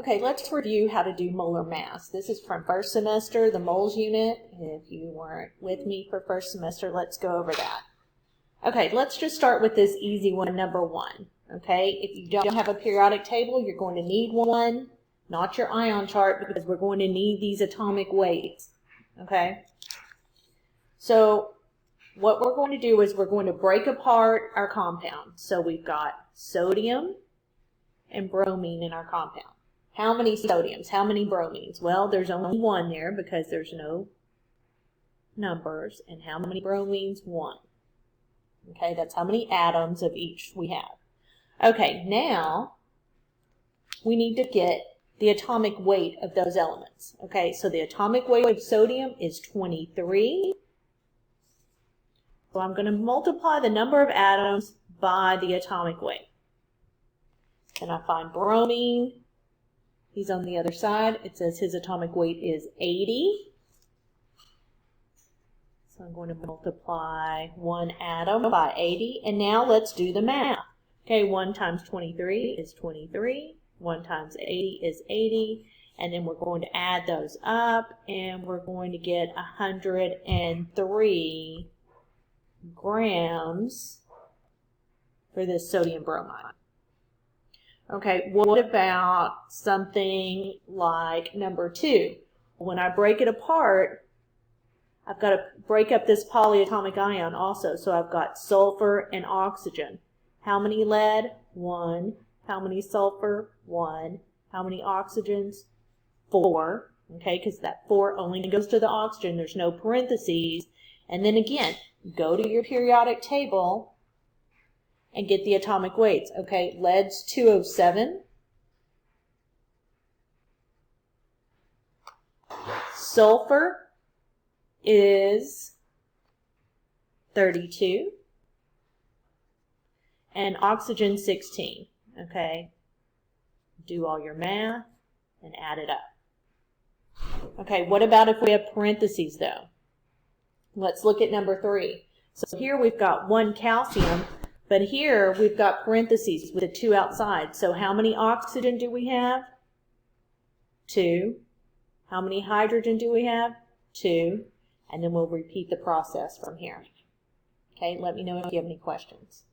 Okay, let's review how to do molar mass. This is from first semester, the moles unit. If you weren't with me for first semester, let's go over that. Okay, let's just start with this easy one, number 1. Okay, if you don't have a periodic table, you're going to need one, not your ion chart, because we're going to need these atomic weights. Okay, so what we're going to do is we're going to break apart our compound. So we've got sodium and bromine in our compound. How many sodiums? How many bromines? Well, there's only one there because there's no numbers. And how many bromines? 1. Okay, that's how many atoms of each we have. Okay, now we need to get the atomic weight of those elements. Okay, so the atomic weight of sodium is 23. So I'm going to multiply the number of atoms by the atomic weight. And I find bromine. He's on the other side. It says his atomic weight is 80. So I'm going to multiply one atom by 80. And now let's do the math. Okay, 1 times 23 is 23. 1 times 80 is 80. And then we're going to add those up. And we're going to get 103 grams for this sodium bromide. Okay, what about something like number 2? When I break it apart, I've got to break up this polyatomic ion also. So I've got sulfur and oxygen. How many lead? 1. How many sulfur? 1. How many oxygens? 4. Okay, because that 4 only goes to the oxygen. There's no parentheses. And then again, go to your periodic table and get the atomic weights. Okay, lead's 207. Sulfur is 32. And oxygen 16. Okay, do all your math and add it up. Okay, what about if we have parentheses though? Let's look at number 3. So here we've got 1 calcium. But here we've got parentheses with the 2 outside. So how many oxygen do we have? 2. How many hydrogen do we have? 2. And then we'll repeat the process from here. Okay, let me know if you have any questions.